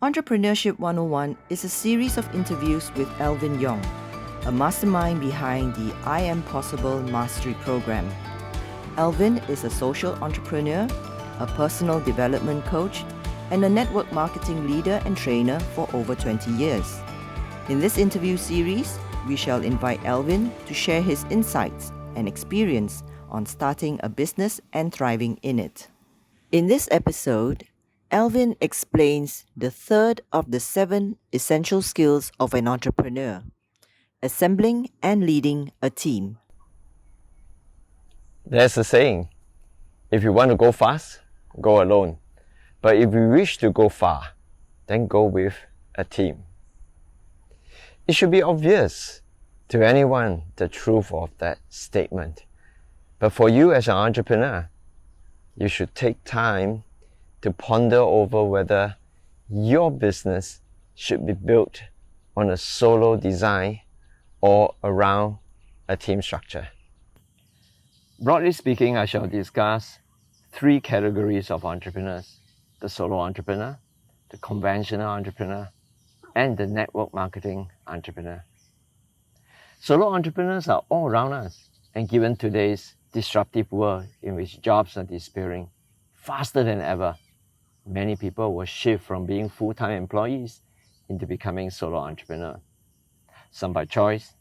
Entrepreneurship 101 is a series of interviews with Alvin Yong, a mastermind behind the I Am Possible Mastery Program. Alvin is a social entrepreneur, a personal development coach, and a network marketing leader and trainer for over 20 years. In this interview series, we shall invite Alvin to share his insights and experience on starting a business and thriving in it. In this episode, Alvin explains the third of the 7 essential skills of an entrepreneur: assembling and leading a team. There's a saying, if you want to go fast, go alone. But if you wish to go far, then go with a team. It should be obvious to anyone the truth of that statement. But for you as an entrepreneur, you should take time to ponder over whether your business should be built on a solo design or around a team structure. Broadly speaking, I shall discuss 3 categories of entrepreneurs: the solo entrepreneur, the conventional entrepreneur, and the network marketing entrepreneur. Solo entrepreneurs are all around us, and given today's disruptive world in which jobs are disappearing faster than ever, many people will shift from being full-time employees into becoming solo entrepreneurs. Some by choice,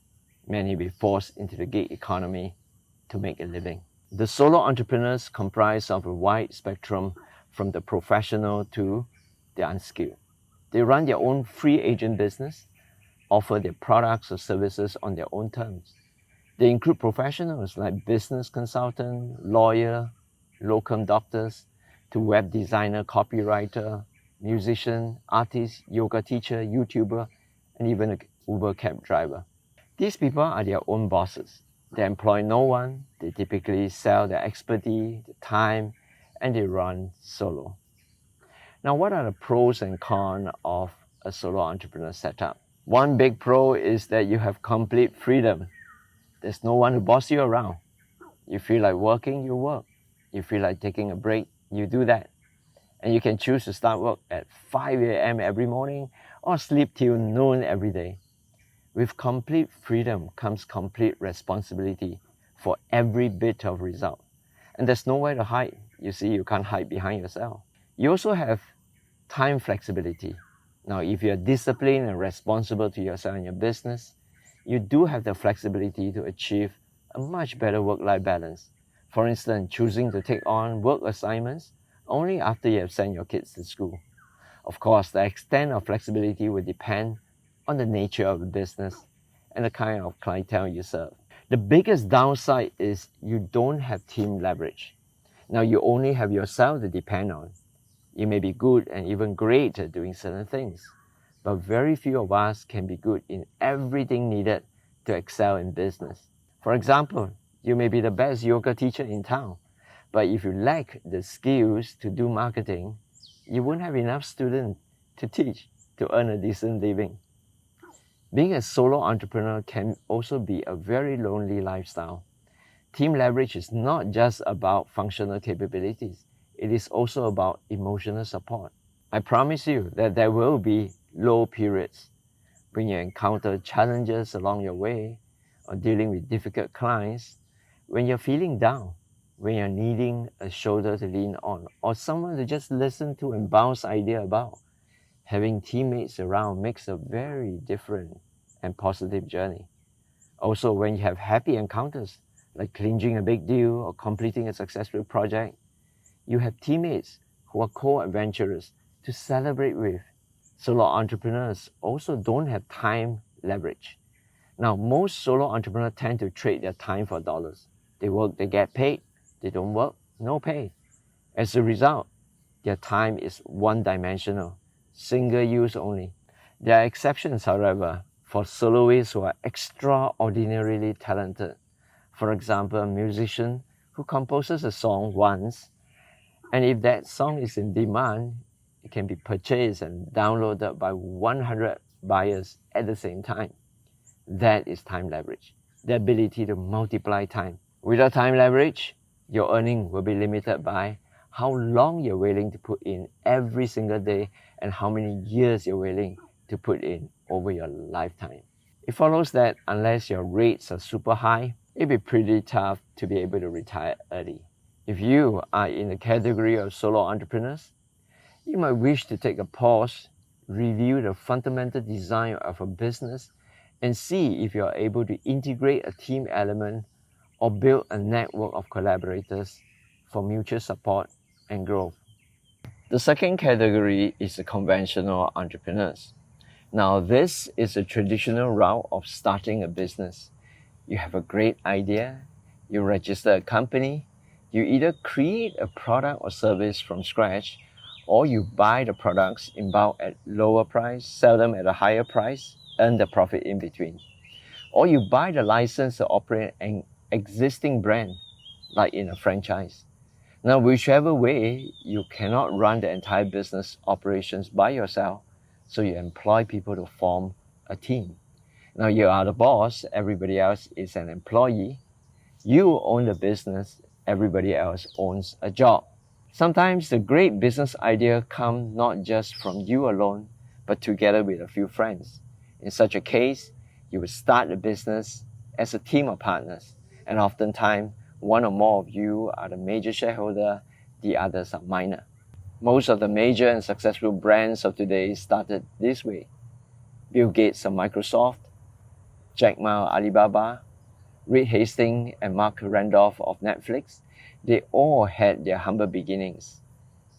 many will be forced into the gig economy to make a living. The solo entrepreneurs comprise of a wide spectrum from the professional to the unskilled. They run their own free agent business, offer their products or services on their own terms. They include professionals like business consultant, lawyer, locum doctors, to web designer, copywriter, musician, artist, yoga teacher, YouTuber, and even an Uber cab driver. These people are their own bosses. They employ no one, they typically sell their expertise, their time, and they run solo. Now, what are the pros and cons of a solo entrepreneur setup? One big pro is that you have complete freedom. There's no one who boss you around. You feel like working, you work. You feel like taking a break, you do that. And you can choose to start work at 5 a.m. every morning or sleep till noon every day. With complete freedom comes complete responsibility for every bit of result. And there's nowhere to hide. You see, you can't hide behind yourself. You also have time flexibility. Now, if you're disciplined and responsible to yourself and your business, you do have the flexibility to achieve a much better work-life balance. For instance, choosing to take on work assignments only after you have sent your kids to school. Of course, the extent of flexibility will depend on the nature of the business and the kind of clientele you serve. The biggest downside is you don't have team leverage. Now, you only have yourself to depend on. You may be good and even great at doing certain things, but very few of us can be good in everything needed to excel in business. For example, you may be the best yoga teacher in town, but if you lack the skills to do marketing, you won't have enough students to teach to earn a decent living. Being a solo entrepreneur can also be a very lonely lifestyle. Team leverage is not just about functional capabilities, it is also about emotional support. I promise you that there will be low periods when you encounter challenges along your way or dealing with difficult clients, when you're feeling down, when you're needing a shoulder to lean on or someone to just listen to and bounce ideas about. Having teammates around makes a very different and positive journey. Also, when you have happy encounters, like clinching a big deal or completing a successful project, you have teammates who are co-adventurers to celebrate with. Solo entrepreneurs also don't have time leverage. Now, most solo entrepreneurs tend to trade their time for dollars. They work, they get paid. They don't work, no pay. As a result, their time is one-dimensional, single use only. There are exceptions, however, for soloists who are extraordinarily talented. For example, a musician who composes a song once, and if that song is in demand, it can be purchased and downloaded by 100 buyers at the same time. That is time leverage, the ability to multiply time. Without time leverage, your earning will be limited by how long you're willing to put in every single day and how many years you're willing to put in over your lifetime. It follows that unless your rates are super high, it'd be pretty tough to be able to retire early. If you are in the category of solo entrepreneurs, you might wish to take a pause, review the fundamental design of a business, and see if you are able to integrate a team element or build a network of collaborators for mutual support and growth. The second category is the conventional entrepreneurs. Now, this is a traditional route of starting a business. You have a great idea, you register a company, you either create a product or service from scratch, or you buy the products in bulk at lower price, sell them at a higher price, earn the profit in between. Or you buy the license to operate an existing brand, like in a franchise. Now, whichever way, you cannot run the entire business operations by yourself, so you employ people to form a team. Now, you are the boss, everybody else is an employee. You own the business, everybody else owns a job. Sometimes the great business idea comes not just from you alone, but together with a few friends. In such a case, you will start the business as a team of partners, and oftentimes one or more of you are the major shareholder, the others are minor. Most of the major and successful brands of today started this way. Bill Gates of Microsoft, Jack Ma of Alibaba, Reed Hastings and Mark Randolph of Netflix, they all had their humble beginnings.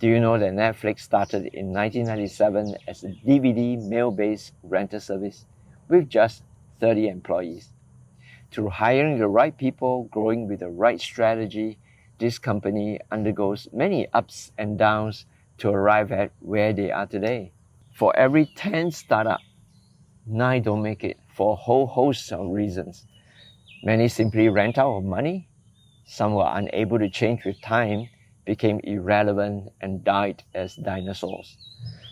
Do you know that Netflix started in 1997 as a DVD mail-based rental service with just 30 employees? Through hiring the right people, growing with the right strategy, this company undergoes many ups and downs to arrive at where they are today. For every 10 startups, 9 don't make it for a whole host of reasons. Many simply ran out of money. Some were unable to change with time, became irrelevant, and died as dinosaurs.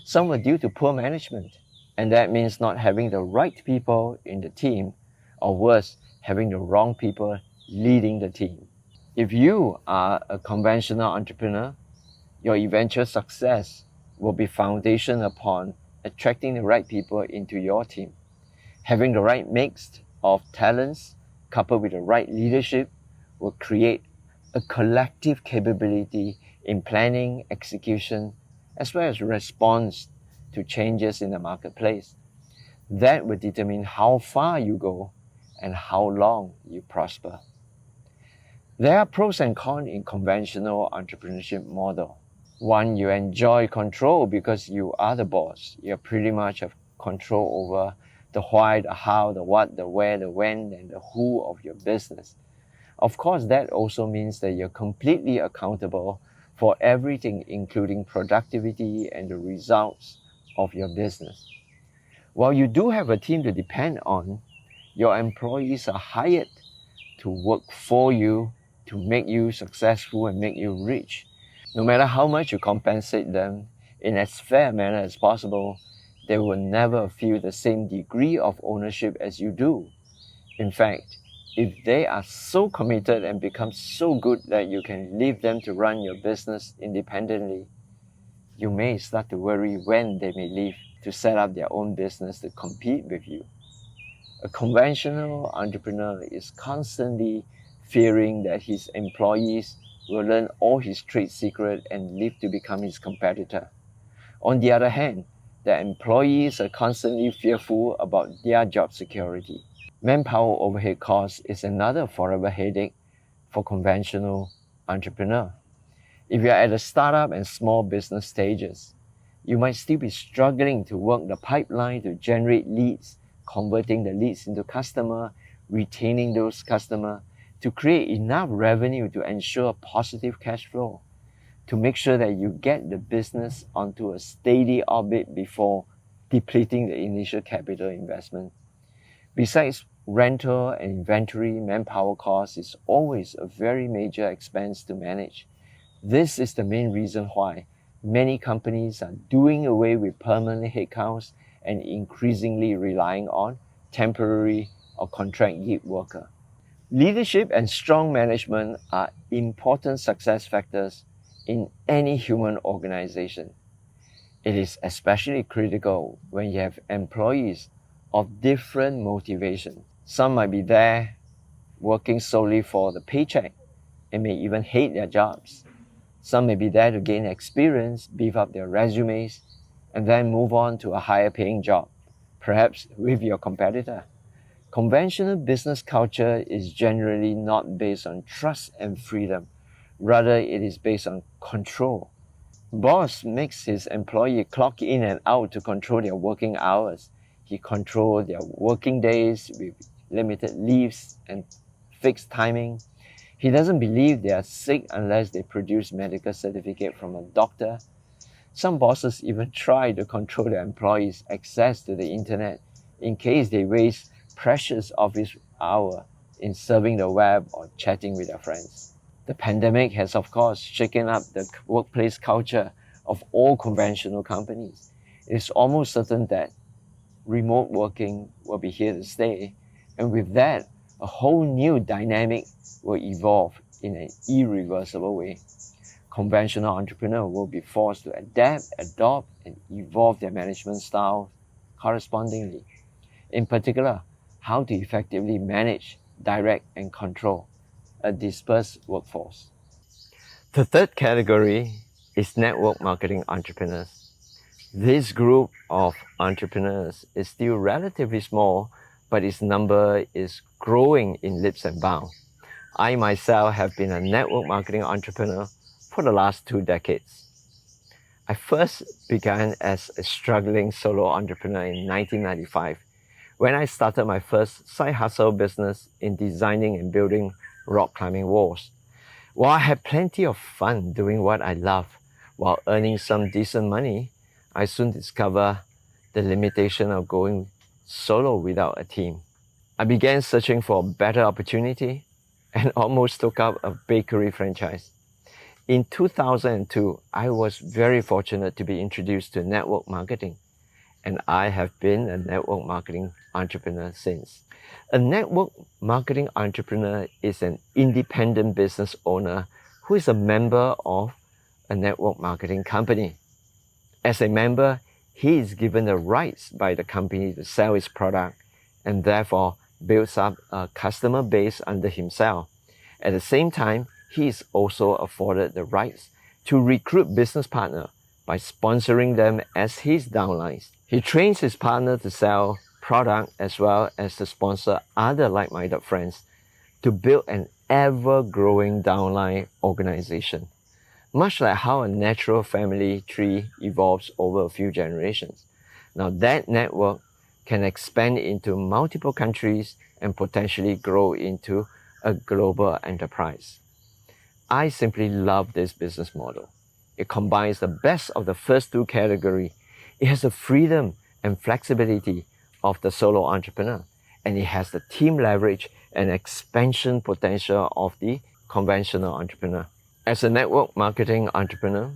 Some were due to poor management, and that means not having the right people in the team, or worse, having the wrong people leading the team. If you are a conventional entrepreneur, your eventual success will be foundation upon attracting the right people into your team. Having the right mix of talents coupled with the right leadership will create a collective capability in planning, execution, as well as response to changes in the marketplace. That will determine how far you go and how long you prosper. There are pros and cons in conventional entrepreneurship model. One, you enjoy control because you are the boss. You pretty much have control over the why, the how, the what, the where, the when, and the who of your business. Of course, that also means that you're completely accountable for everything, including productivity and the results of your business. While you do have a team to depend on, your employees are hired to work for you, to make you successful and make you rich. No matter how much you compensate them in as fair a manner as possible, they will never feel the same degree of ownership as you do. In fact, if they are so committed and become so good that you can leave them to run your business independently, you may start to worry when they may leave to set up their own business to compete with you. A conventional entrepreneur is constantly fearing that his employees will learn all his trade secrets and live to become his competitor. On the other hand, the employees are constantly fearful about their job security. Manpower overhead cost is another forever headache for conventional entrepreneur. If you are at the startup and small business stages, you might still be struggling to work the pipeline to generate leads, converting the leads into customer, retaining those customers, to create enough revenue to ensure positive cash flow, to make sure that you get the business onto a steady orbit before depleting the initial capital investment. Besides rental and inventory, manpower cost is always a very major expense to manage. This is the main reason why many companies are doing away with permanent headcounts and increasingly relying on temporary or contract gig worker. Leadership and strong management are important success factors in any human organization. It is especially critical when you have employees of different motivations. Some might be there working solely for the paycheck and may even hate their jobs. Some may be there to gain experience, beef up their resumes, and then move on to a higher paying job, perhaps with your competitor. Conventional business culture is generally not based on trust and freedom. Rather, it is based on control. Boss makes his employee clock in and out to control their working hours. He controls their working days with limited leaves and fixed timing. He doesn't believe they are sick unless they produce medical certificate from a doctor. Some bosses even try to control their employees' access to the internet in case they waste precious office hour in surfing the web or chatting with their friends. The pandemic has, of course, shaken up the workplace culture of all conventional companies. It is almost certain that remote working will be here to stay, and with that, a whole new dynamic will evolve in an irreversible way. Conventional entrepreneurs will be forced to adapt, adopt, and evolve their management style correspondingly. In particular, how to effectively manage, direct, and control a dispersed workforce. The third category is network marketing entrepreneurs. This group of entrepreneurs is still relatively small, but its number is growing in leaps and bounds. I myself have been a network marketing entrepreneur for the last 2 decades. I first began as a struggling solo entrepreneur in 1995 when I started my first side hustle business in designing and building rock climbing walls. While I had plenty of fun doing what I love while earning some decent money, I soon discovered the limitation of going solo without a team. I began searching for a better opportunity and almost took up a bakery franchise. In 2002, I was very fortunate to be introduced to network marketing, and I have been a network marketing entrepreneur since. A network marketing entrepreneur is an independent business owner who is a member of a network marketing company. As a member, he is given the rights by the company to sell his product and therefore builds up a customer base under himself. At the same time, he is also afforded the rights to recruit business partners by sponsoring them as his downlines. He trains his partner to sell product as well as to sponsor other like-minded friends to build an ever-growing downline organization. Much like how a natural family tree evolves over a few generations. Now that network can expand into multiple countries and potentially grow into a global enterprise. I simply love this business model. It combines the best of the first 2 categories. It has the freedom and flexibility of the solo entrepreneur, and it has the team leverage and expansion potential of the conventional entrepreneur. As a network marketing entrepreneur,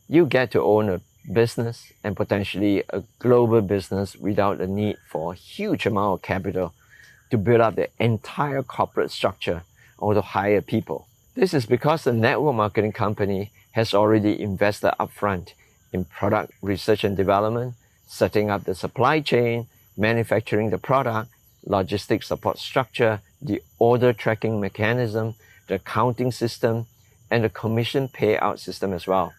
you get to own a business and potentially a global business without the need for a huge amount of capital to build up the entire corporate structure or to hire people. This is because the network marketing company has already invested upfront in product research and development, setting up the supply chain, manufacturing the product, logistics support structure, the order tracking mechanism, the accounting system, and the commission payout system as well.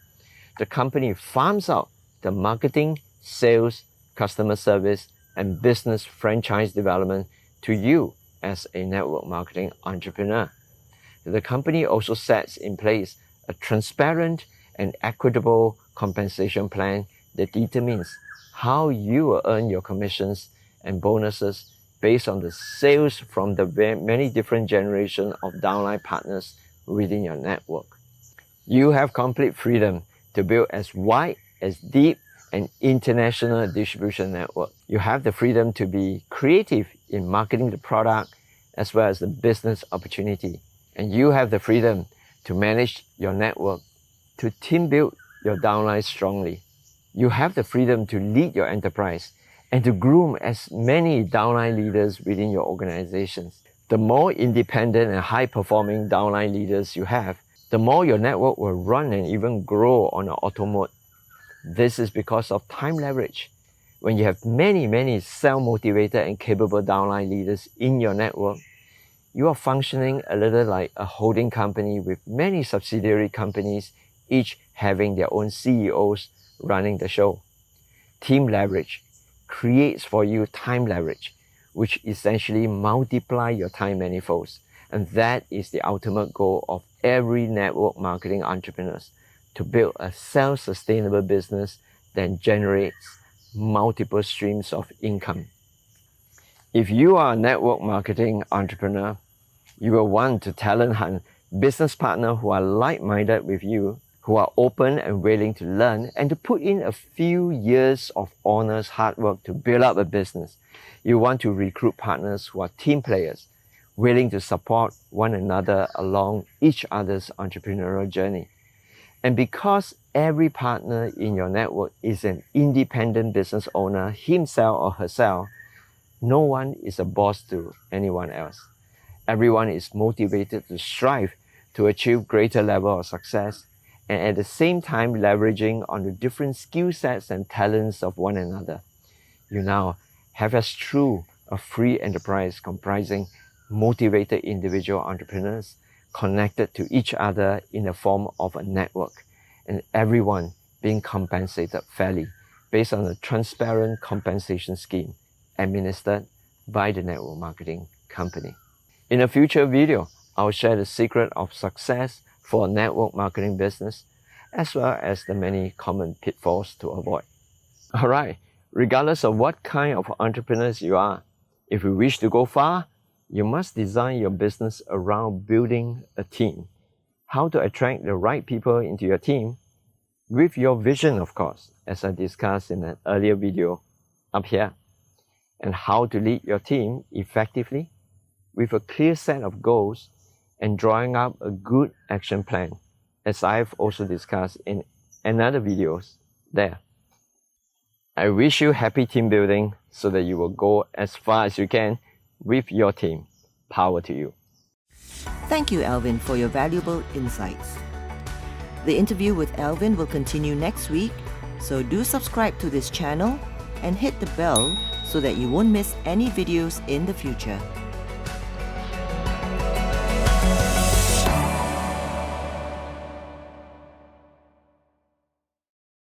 The company farms out the marketing, sales, customer service, and business franchise development to you as a network marketing entrepreneur. The company also sets in place a transparent and equitable compensation plan that determines how you will earn your commissions and bonuses based on the sales from the many different generations of downline partners within your network. You have complete freedom to build as wide, as deep, and international distribution network. You have the freedom to be creative in marketing the product as well as the business opportunity. And you have the freedom to manage your network, to team build your downline strongly. You have the freedom to lead your enterprise and to groom as many downline leaders within your organizations. The more independent and high-performing downline leaders you have, the more your network will run and even grow on an auto mode. This is because of time leverage. When you have many self-motivated and capable downline leaders in your network, you are functioning a little like a holding company with many subsidiary companies, each having their own CEOs running the show. Team leverage creates for you time leverage, which essentially multiply your time manifolds. And that is the ultimate goal of every network marketing entrepreneur, to build a self-sustainable business that generates multiple streams of income. If you are a network marketing entrepreneur, you will want to talent hunt business partners who are like-minded with you, who are open and willing to learn and to put in a few years of honest hard work to build up a business. You want to recruit partners who are team players, willing to support one another along each other's entrepreneurial journey. And because every partner in your network is an independent business owner, himself or herself, no one is a boss to anyone else. Everyone is motivated to strive to achieve greater level of success, and at the same time leveraging on the different skill sets and talents of one another. You now have as true a free enterprise comprising motivated individual entrepreneurs connected to each other in the form of a network, and everyone being compensated fairly based on a transparent compensation scheme administered by the network marketing company. In a future video, I'll share the secret of success for a network marketing business, as well as the many common pitfalls to avoid. Alright, regardless of what kind of entrepreneurs you are, if you wish to go far, you must design your business around building a team. How to attract the right people into your team? With your vision, of course, as I discussed in an earlier video up here. And how to lead your team effectively with a clear set of goals and drawing up a good action plan, as I've also discussed in another videos there. I wish you happy team building so that you will go as far as you can with your team. Power to you. Thank you, Alvin, for your valuable insights. The interview with Alvin will continue next week, so do subscribe to this channel and hit the bell so that you won't miss any videos in the future.